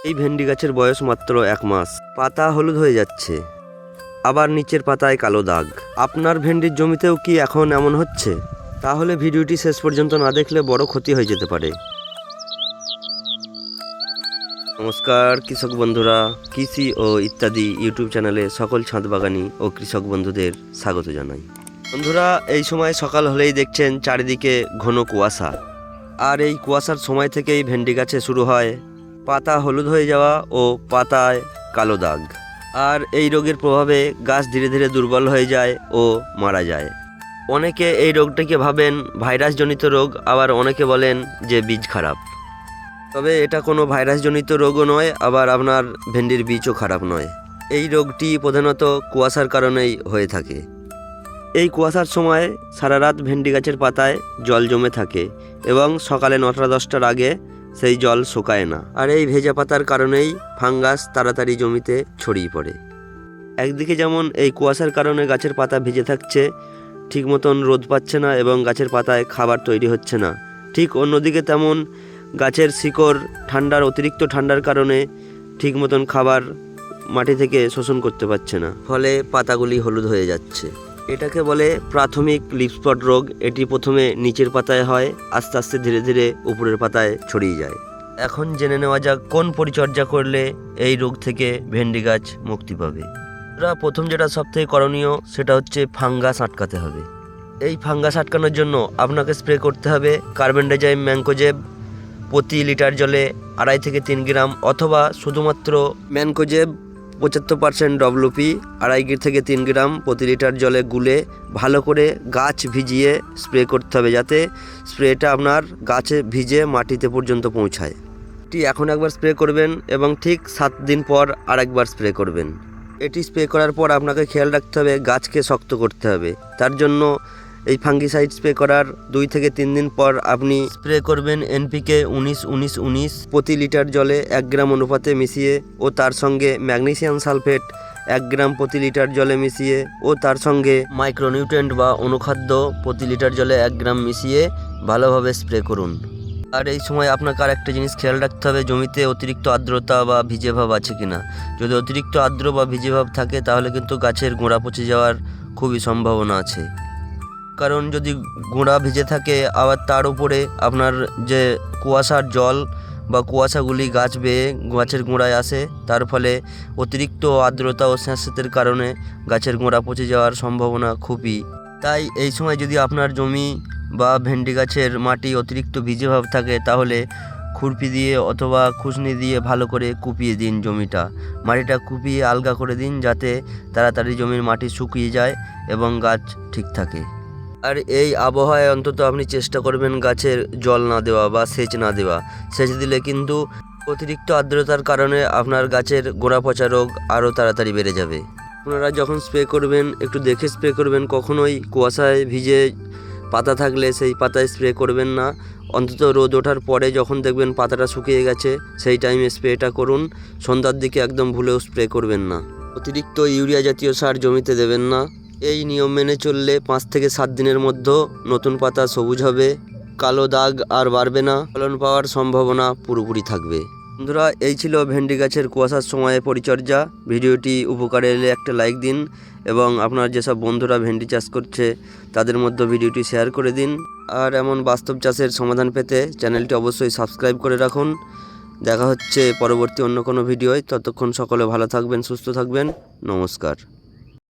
এই ভেন্ডি গাছের বয়স মাত্র 1 মাস। পাতা হলুদ হয়ে যাচ্ছে, আবার নিচের পাতায় কালো দাগ। আপনার ভেন্ডির জমিতেও কি এখন এমন হচ্ছে? তাহলে ভিডিওটি শেষ পর্যন্ত না দেখলে বড় ক্ষতি হয়ে যেতে পারে। নমস্কার কৃষক বন্ধুরা, কৃষি ও ইত্যাদি ইউটিউব চ্যানেলে সকল ছাদ বাগানি ও কৃষক বন্ধুদের স্বাগত জানাই। বন্ধুরা, এই সময় সকাল হলেই দেখছেন চারিদিকে ঘন কুয়াশা, আর এই কুয়াশার সময় থেকেই ভেন্ডি গাছে শুরু হয় পাতা হলুদ হয়ে যাওয়া ও পাতায় কালো দাগ। আর এই রোগের প্রভাবে গাছ ধীরে ধীরে দুর্বল হয়ে যায় ও মারা যায়। অনেকে এই রোগটাকে ভাবেন ভাইরাসজনিত রোগ, আবার অনেকে বলেন যে বীজ খারাপ। তবে এটা কোনো ভাইরাসজনিত রোগও নয়, আবার আপনার ভেন্ডির বীজও খারাপ নয়। এই রোগটি প্রধানত কুয়াশার কারণেই হয়ে থাকে। এই কুয়াশার সময় সারা রাত ভেন্ডি গাছের পাতায় জল জমে থাকে এবং সকালে 9টা-10টার আগে সেই জল শুকায় না। আর এই ভেজা পাতার কারণেই ফাঙ্গাস তাড়াতাড়ি জমিতে ছড়িয়ে পড়ে। একদিকে যেমন এই কুয়াশার কারণে গাছের পাতা ভিজে থাকছে, ঠিক মতন রোদ পাচ্ছে না এবং গাছের পাতায় খাবার তৈরি হচ্ছে না, ঠিক অন্যদিকে তেমন গাছের শিকড় অতিরিক্ত ঠান্ডার কারণে ঠিক মতন খাবার মাটি থেকে শোষণ করতে পারছে না, ফলে পাতাগুলি হলুদ হয়ে যাচ্ছে। এটাকে বলে প্রাথমিক লিফ স্পট রোগ। এটি প্রথমে নিচের পাতায় হয়, আস্তে আস্তে ধীরে ধীরে উপরের পাতায় ছড়িয়ে যায়। এখন জেনে নেওয়া যাক কোন পরিচর্যা করলে এই রোগ থেকে ভেন্ডি গাছ মুক্তি পাবে। প্রথম যেটা সবথেকে করণীয় সেটা হচ্ছে ফাঙ্গাস আটকাতে হবে। এই ফাঙ্গাস আটকানোর জন্য আপনাকে স্প্রে করতে হবে কার্বেন্ডাজিম ম্যানকোজেব প্রতি লিটার জলে 2.5 থেকে 3 গ্রাম, অথবা শুধুমাত্র ম্যানকোজেব 75% WP 2.5 থেকে 3 গ্রাম প্রতি লিটার জলে গুলে ভালো করে গাছ ভিজিয়ে স্প্রে করতে হবে, যাতে স্প্রেটা আপনার গাছে ভিজে মাটিতে পর্যন্ত পৌঁছায়। এটি এখন একবার স্প্রে করবেন এবং ঠিক 7 দিন পর আরেকবার স্প্রে করবেন। এটি স্প্রে করার পর আপনাকে খেয়াল রাখতে হবে গাছকে শক্ত করতে হবে। তার জন্য এই ফাঙ্গিসাইড স্প্রে করার 2 থেকে 3 দিন পর আপনি স্প্রে করবেন NPK 19-19-19 প্রতি লিটার জলে 1 গ্রাম অনুপাতে মিশিয়ে, ও তার সঙ্গে ম্যাগনেসিয়াম সালফেট 1 গ্রাম প্রতি লিটার জলে মিশিয়ে, ও তার সঙ্গে মাইক্রোনিউট্রেন্ট বা অনুখাদ্য প্রতি লিটার জলে 1 গ্রাম মিশিয়ে ভালোভাবে স্প্রে করুন। আর এই সময় আপনাকে আর একটা জিনিস খেয়াল রাখতে হবে, জমিতে অতিরিক্ত আর্দ্রতা বা ভিজে ভাব আছে কিনা। যদি অতিরিক্ত আর্দ্র বা ভিজে ভাব থাকে তাহলে কিন্তু গাছের গোড়া পচে যাওয়ার খুবই সম্ভাবনা আছে। কারণ যদি গোড়া ভিজে থাকে, আবার তার উপরে আপনার যে কুয়াশার জল বা কুয়াশাগুলি গাছ বেয়ে গাছের গোড়ায় আসে, তার ফলে অতিরিক্ত আর্দ্রতা ও স্যাঁতস্যাঁতের কারণে গাছের গোড়া পচে যাওয়ার সম্ভাবনা খুবই। তাই এই সময় যদি আপনার জমি বা ভেন্ডি গাছের মাটি অতিরিক্ত ভিজে ভাব থাকে, তাহলে খুরপি দিয়ে অথবা খুসনি দিয়ে ভালো করে কুপিয়ে দিন মাটিটা কুপিয়ে আলগা করে দিন, যাতে তাড়াতাড়ি জমির মাটি শুকিয়ে যায় এবং গাছ ঠিক থাকে। আর এই আবহাওয়ায় অন্তত আপনি চেষ্টা করবেন গাছের জল না দেওয়া বা সেচ না দেওয়া। সেচ দিলে কিন্তু অতিরিক্ত আর্দ্রতার কারণে আপনার গাছের গোড়া পচা রোগ আরও তাড়াতাড়ি বেড়ে যাবে। আপনারা যখন স্প্রে করবেন একটু দেখে স্প্রে করবেন, কখনোই কুয়াশায় ভিজে পাতা থাকলে সেই পাতায় স্প্রে করবেন না। অন্তত রোদ ওঠার পরে যখন দেখবেন পাতাটা শুকিয়ে গেছে, সেই টাইমে স্প্রেটা করুন। সন্ধ্যার দিকে একদম ভুলেও স্প্রে করবেন না। অতিরিক্ত ইউরিয়া জাতীয় সার জমিতে দেবেন না। এই নিয়ম মেনে চললে 5 থেকে 7 দিনের মধ্যে নতুন পাতা সবুজ হবে, কালো দাগ আর বাড়বে না, ফলন পাওয়ার সম্ভাবনা পুরোপুরি থাকবে। বন্ধুরা, এই ছিল ভেন্ডি গাছের কুয়াশার সময়ে পরিচর্যা। ভিডিওটি উপকারে এলে একটা লাইক দিন এবং আপনার যেসব বন্ধুরা ভেন্ডি চাষ করছে তাদের মধ্যে ভিডিওটি শেয়ার করে দিন। আর এমন বাস্তব চাষের সমাধান পেতে চ্যানেলটি অবশ্যই সাবস্ক্রাইব করে রাখুন। দেখা হচ্ছে পরবর্তী অন্য কোনো ভিডিওয়। ততক্ষণ সকলে ভালো থাকবেন, সুস্থ থাকবেন। নমস্কার।